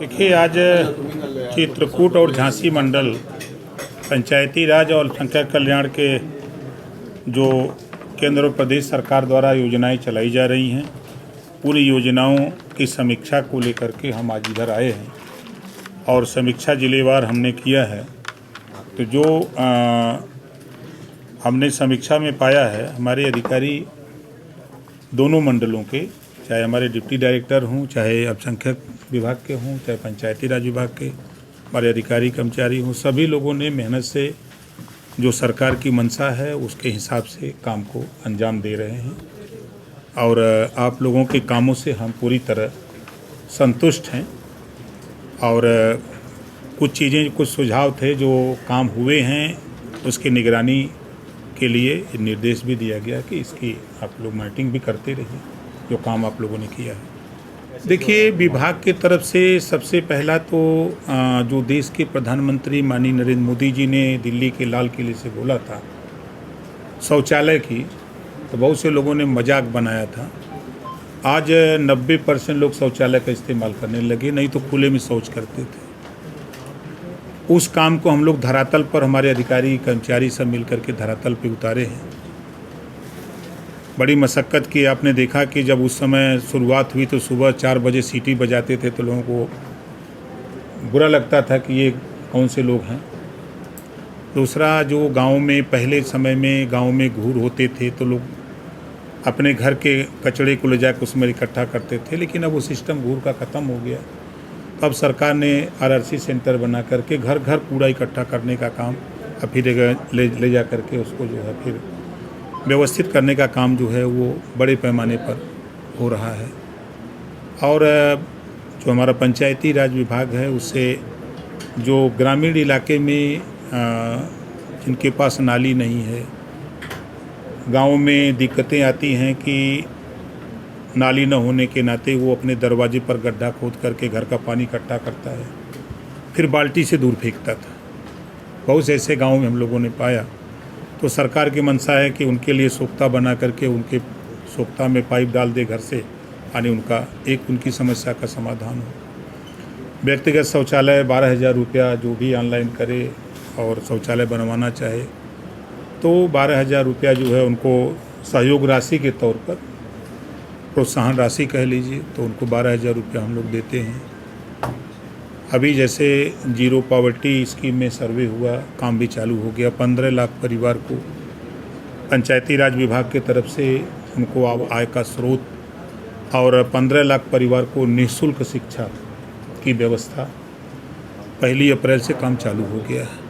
देखिए, आज चित्रकूट और झांसी मंडल पंचायती राज और अल्पसंख्यक कल्याण के जो केंद्र और प्रदेश सरकार द्वारा योजनाएं चलाई जा रही हैं, पूरी योजनाओं की समीक्षा को लेकर के हम आज इधर आए हैं और समीक्षा जिलेवार हमने किया है। तो जो हमने समीक्षा में पाया है, हमारे अधिकारी दोनों मंडलों के, चाहे हमारे डिप्टी डायरेक्टर हों, चाहे अल्पसंख्यक विभाग के हों, चाहे पंचायती राज विभाग के हमारे अधिकारी कर्मचारी हों, सभी लोगों ने मेहनत से जो सरकार की मंशा है उसके हिसाब से काम को अंजाम दे रहे हैं और आप लोगों के कामों से हम पूरी तरह संतुष्ट हैं। और कुछ चीज़ें, कुछ सुझाव थे जो काम हुए हैं, उसकी निगरानी के लिए निर्देश भी दिया गया कि इसकी आप लोग मॉनिटरिंग भी करते रहिए जो काम आप लोगों ने किया है। देखिए, विभाग की तरफ से सबसे पहला तो जो देश के प्रधानमंत्री माननीय नरेंद्र मोदी जी ने दिल्ली के लाल किले से बोला था शौचालय की, तो बहुत से लोगों ने मजाक बनाया था। आज 90% लोग शौचालय का इस्तेमाल करने लगे, नहीं तो खुले में शौच करते थे। उस काम को हम लोग धरातल पर, हमारे अधिकारी कर्मचारी सब मिलकर के धरातल पे उतारे हैं। बड़ी मशक्क़त की। आपने देखा कि जब उस समय शुरुआत हुई तो सुबह 4 बजे सीटी बजाते थे तो लोगों को बुरा लगता था कि ये कौन से लोग हैं। दूसरा, जो गांव में पहले समय में गांव में घूर होते थे तो लोग अपने घर के कचड़े को ले जाकर उसमें इकट्ठा करते थे, लेकिन अब वो सिस्टम घूर का ख़त्म हो गया। तो अब सरकार ने RRC सेंटर बना करके घर घर कूड़ा इकट्ठा करने का काम अब फिर ले जा करके उसको जो है फिर व्यवस्थित करने का काम जो है वो बड़े पैमाने पर हो रहा है। और जो हमारा पंचायती राज विभाग है उससे जो ग्रामीण इलाके में जिनके पास नाली नहीं है, गांव में दिक्कतें आती हैं कि नाली न होने के नाते वो अपने दरवाजे पर गड्ढा खोद करके घर का पानी इकट्ठा करता है, फिर बाल्टी से दूर फेंकता था। बहुत से ऐसे गाँव में हम लोगों ने पाया। तो सरकार की मंशा है कि उनके लिए सोख्ता बना करके उनके सोख्ता में पाइप डाल दे घर से, यानी उनकी समस्या का समाधान हो। व्यक्तिगत शौचालय 12,000 रुपया जो भी ऑनलाइन करे और शौचालय बनवाना चाहे तो 12,000 रुपया जो है उनको सहयोग राशि के तौर पर, प्रोत्साहन राशि कह लीजिए, तो उनको 12,000 रुपया हम लोग देते हैं। अभी जैसे जीरो पॉवर्टी स्कीम में सर्वे हुआ, काम भी चालू हो गया। 15 लाख परिवार को पंचायती राज विभाग की तरफ से उनको आय का स्रोत और 15 लाख परिवार को निःशुल्क शिक्षा की व्यवस्था 1 अप्रैल से काम चालू हो गया है।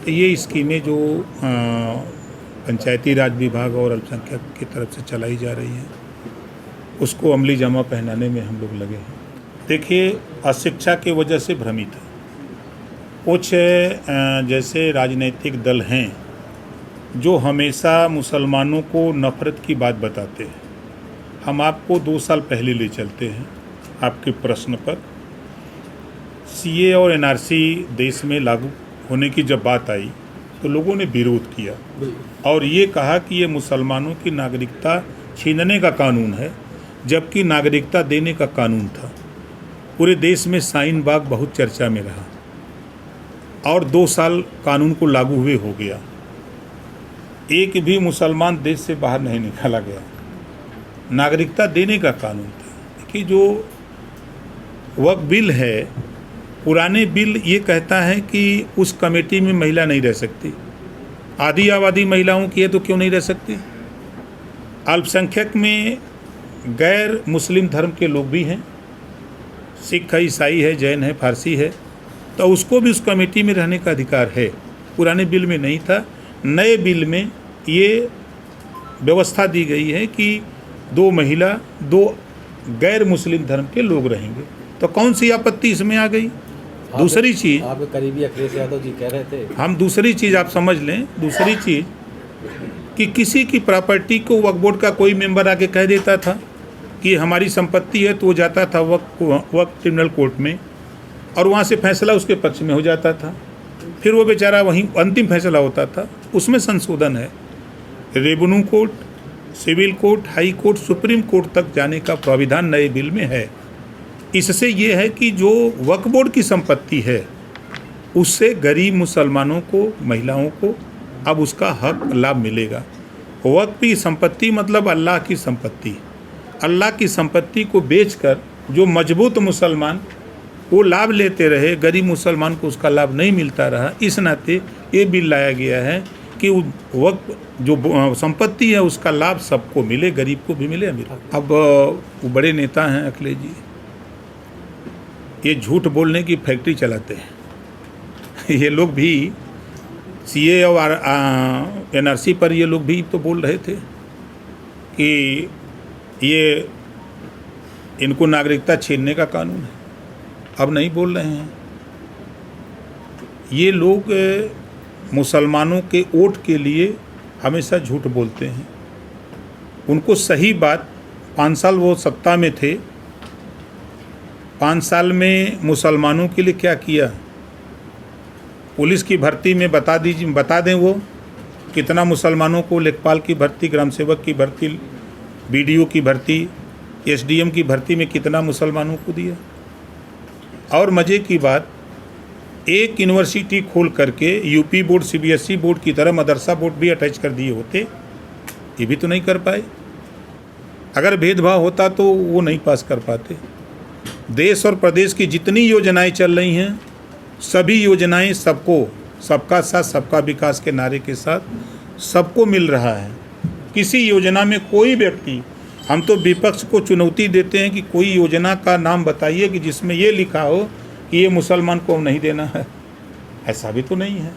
तो ये स्कीमें जो पंचायती राज विभाग और अल्पसंख्यक की तरफ से चलाई जा रही हैं उसको अमली जामा पहनाने में हम लोग लगे हैं। देखिए, अशिक्षा की वजह से भ्रमित है। कुछ जैसे राजनीतिक दल हैं जो हमेशा मुसलमानों को नफ़रत की बात बताते हैं। हम आपको 2 साल पहले ले चलते हैं आपके प्रश्न पर। CA और NRC देश में लागू होने की जब बात आई तो लोगों ने विरोध किया और ये कहा कि ये मुसलमानों की नागरिकता छीनने का कानून है, जबकि नागरिकता देने का कानून था। पूरे देश में शाहीन बाग बहुत चर्चा में रहा और 2 साल कानून को लागू हुए हो गया। एक भी मुसलमान देश से बाहर नहीं निकाला गया। नागरिकता देने का कानून था कि जो वक्फ बिल है, पुराने बिल ये कहता है कि उस कमेटी में महिला नहीं रह सकती। आधी आबादी महिलाओं की है तो क्यों नहीं रह सकती? अल्पसंख्यक में गैर मुस्लिम धर्म के लोग भी हैं, सिख है, ईसाई है, जैन है, फारसी है, तो उसको भी उस कमेटी में रहने का अधिकार है। पुराने बिल में नहीं था। नए बिल में ये व्यवस्था दी गई है कि 2 महिला, 2 गैर मुस्लिम धर्म के लोग रहेंगे। तो कौन सी आपत्ति इसमें आ गई? दूसरी चीज़, आपके करीबी अखिलेश यादव जी कह रहे थे, हम दूसरी चीज़ आप समझ लें, दूसरी चीज़ कि किसी की प्रॉपर्टी को वक्फ बोर्ड का कोई मेंबर आके कह देता था कि हमारी संपत्ति है, तो वो जाता था वक्फ ट्रिब्यूनल कोर्ट में और वहाँ से फैसला उसके पक्ष में हो जाता था। फिर वो बेचारा वहीं अंतिम फैसला होता था। उसमें संशोधन है। Revenue court, civil court, high court, supreme court तक जाने का प्राविधान नए बिल में है। इससे ये है कि जो वक्फ बोर्ड की संपत्ति है उससे गरीब मुसलमानों को, महिलाओं को अब उसका हक लाभ मिलेगा। वक्फ की संपत्ति मतलब अल्लाह की संपत्ति। अल्लाह की संपत्ति को बेचकर जो मजबूत मुसलमान वो लाभ लेते रहे, गरीब मुसलमान को उसका लाभ नहीं मिलता रहा। इस नाते ये बिल लाया गया है कि वक्फ जो संपत्ति है उसका लाभ सबको मिले, गरीब को भी मिले, अमीर। अब वो बड़े नेता हैं अखिलेश जी, ये झूठ बोलने की फैक्ट्री चलाते हैं। ये लोग भी सीए और एनआरसी पर ये लोग भी तो बोल रहे थे कि ये इनको नागरिकता छीनने का कानून है, अब नहीं बोल रहे हैं। ये लोग मुसलमानों के वोट के लिए हमेशा झूठ बोलते हैं। उनको सही बात, 5 साल वो सत्ता में थे, 5 साल में मुसलमानों के लिए क्या किया? पुलिस की भर्ती में बता दें वो कितना मुसलमानों को, लेखपाल की भर्ती, ग्राम सेवक की भर्ती, बीडीओ की भर्ती, एसडीएम की भर्ती में कितना मुसलमानों को दिया। और मज़े की बात, एक यूनिवर्सिटी खोल करके यूपी बोर्ड, सीबीएसई बोर्ड की तरह मदरसा बोर्ड भी अटैच कर दिए होते, ये भी तो नहीं कर पाए। अगर भेदभाव होता तो वो नहीं पास कर पाते। देश और प्रदेश की जितनी योजनाएं चल रही हैं, सभी योजनाएं सबको, सबका साथ सबका विकास के नारे के साथ सबको मिल रहा है। किसी योजना में कोई व्यक्ति, हम तो विपक्ष को चुनौती देते हैं कि कोई योजना का नाम बताइए कि जिसमें ये लिखा हो कि ये मुसलमान को नहीं देना है। ऐसा भी तो नहीं है।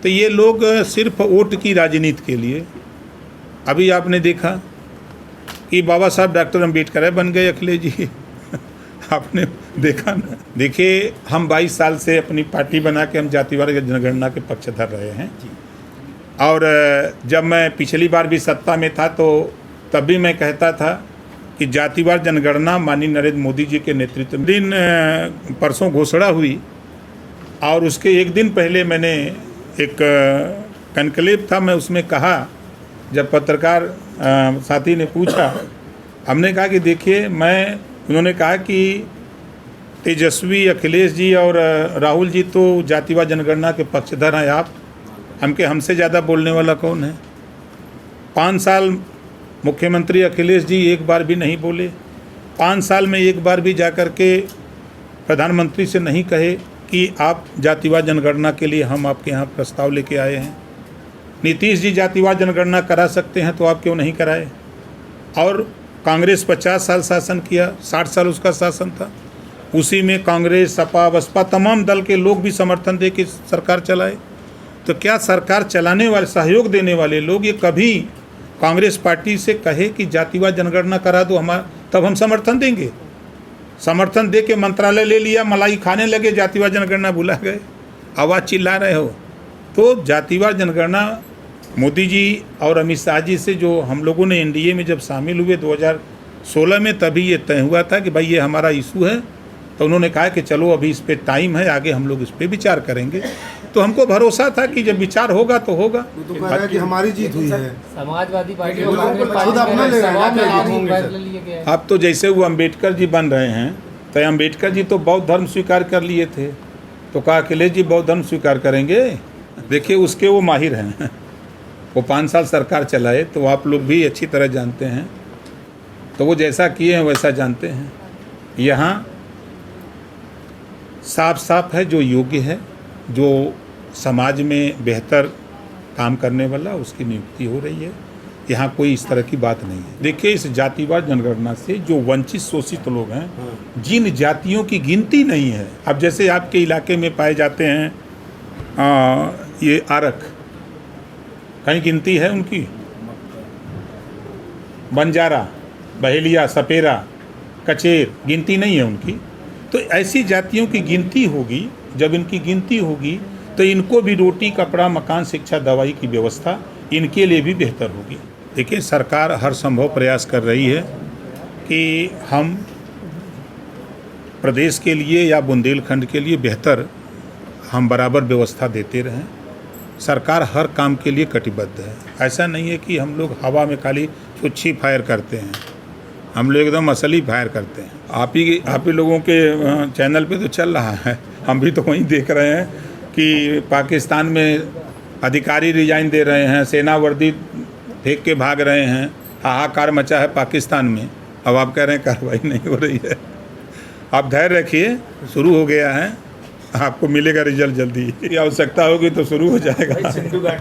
तो ये लोग सिर्फ वोट की राजनीति के लिए, अभी आपने देखा कि बाबा साहब डॉक्टर अम्बेडकर बन गए अखिलेश जी। आपने देखा ना। देखिए, हम 22 साल से अपनी पार्टी बना के हम जातिवाद जनगणना के पक्षधर रहे हैं। और जब मैं पिछली बार भी सत्ता में था तो तब भी मैं कहता था कि जातिवार जनगणना माननीय नरेंद्र मोदी जी के नेतृत्व में दिन परसों घोषणा हुई, और उसके एक दिन पहले मैंने एक कनक्लेव था, मैं उसमें कहा, जब पत्रकार साथी ने पूछा, हमने कहा कि देखिए, उन्होंने कहा कि तेजस्वी, अखिलेश जी और राहुल जी तो जातिवार जनगणना के पक्षधर हैं, आप हमसे ज़्यादा बोलने वाला कौन है? 5 साल मुख्यमंत्री अखिलेश जी एक बार भी नहीं बोले। 5 साल में एक बार भी जाकर के प्रधानमंत्री से नहीं कहे कि आप जातिवार जनगणना के लिए हम आपके यहाँ प्रस्ताव लेके आए हैं। नीतीश जी जातिवार जनगणना करा सकते हैं तो आप क्यों नहीं कराए? और कांग्रेस 50 साल शासन किया, 60 साल उसका शासन था, उसी में कांग्रेस, सपा, बसपा तमाम दल के लोग भी समर्थन दे के सरकार चलाए। तो क्या सरकार चलाने वाले, सहयोग देने वाले लोग ये कभी कांग्रेस पार्टी से कहे कि जातिवार जनगणना करा दो तब हम समर्थन देंगे? समर्थन दे के मंत्रालय ले लिया, मलाई खाने लगे, जातिवार जनगणना भुला गए, आवाज़ चिल्ला रहे हो। तो जातिवार जनगणना मोदी जी और अमित शाह जी से जो हम लोगों ने एनडीए में जब शामिल हुए 2016 में, तभी ये तय हुआ था कि भाई ये हमारा इशू है। तो उन्होंने कहा कि चलो अभी इस पर टाइम है, आगे हम लोग इस पर विचार करेंगे। तो हमको भरोसा था कि जब विचार होगा तो होगा। तो कह रहा है कि हमारी जीत हुई है। समाजवादी पार्टी अब तो जैसे वो अम्बेडकर जी बन रहे हैं, तो अम्बेडकर जी तो बौद्ध धर्म स्वीकार कर लिए थे, तो कहा अखिलेश जी बौद्ध धर्म स्वीकार करेंगे? देखिए, उसके वो माहिर हैं। वो 5 साल सरकार चलाए, तो आप लोग भी अच्छी तरह जानते हैं। तो वो जैसा किए हैं वैसा जानते हैं। यहाँ साफ साफ है, जो योग्य है, जो समाज में बेहतर काम करने वाला, उसकी नियुक्ति हो रही है। यहाँ कोई इस तरह की बात नहीं है। देखिए, इस जातिवार जनगणना से जो वंचित शोषित लोग हैं, जिन जातियों की गिनती नहीं है, अब जैसे आपके इलाके में पाए जाते हैं ये आरक, कहीं गिनती है उनकी? बंजारा, बहेलिया, सपेरा, कचेर, गिनती नहीं है उनकी। तो ऐसी जातियों की गिनती होगी। जब इनकी गिनती होगी तो इनको भी रोटी, कपड़ा, मकान, शिक्षा, दवाई की व्यवस्था इनके लिए भी बेहतर होगी। देखिए, सरकार हर संभव प्रयास कर रही है कि हम प्रदेश के लिए या बुंदेलखंड के लिए बेहतर हम बराबर व्यवस्था देते रहें। सरकार हर काम के लिए कटिबद्ध है। ऐसा नहीं है कि हम लोग हवा में खाली छुच्छी फायर करते हैं। हम लोग एकदम असली फायर करते हैं। आप ही लोगों के चैनल पे तो चल रहा है, हम भी तो वहीं देख रहे हैं कि पाकिस्तान में अधिकारी रिजाइन दे रहे हैं, सेना वर्दी फेंक के भाग रहे हैं, हाहाकार मचा है पाकिस्तान में। अब आप कह रहे हैं कार्रवाई नहीं हो रही है। आप धैर्य रखिए, शुरू हो गया है, आपको मिलेगा रिजल्ट जल्दी। आवश्यकता होगी तो शुरू हो जाएगा।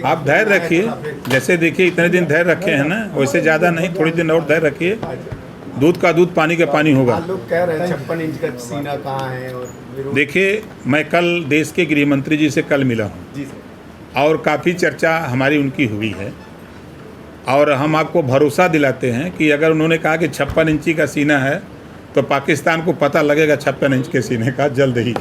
आप धैर्य रखिए, जैसे देखिए इतने दिन धैर्य रखे हैं ना, वैसे ज़्यादा नहीं, थोड़ी दिन और धैर्य रखिए। दूध का दूध, पानी का पानी होगा। लोग कह रहे हैं 56 इंच का सीना कहाँ है। और देखिए, मैं कल देश के गृह मंत्री जी से कल मिला हूँ जी सर, और काफ़ी चर्चा हमारी उनकी हुई है, और हम आपको भरोसा दिलाते हैं कि अगर उन्होंने कहा कि 56 इंची का सीना है तो पाकिस्तान को पता लगेगा 56 इंच के सीने का जल्द ही।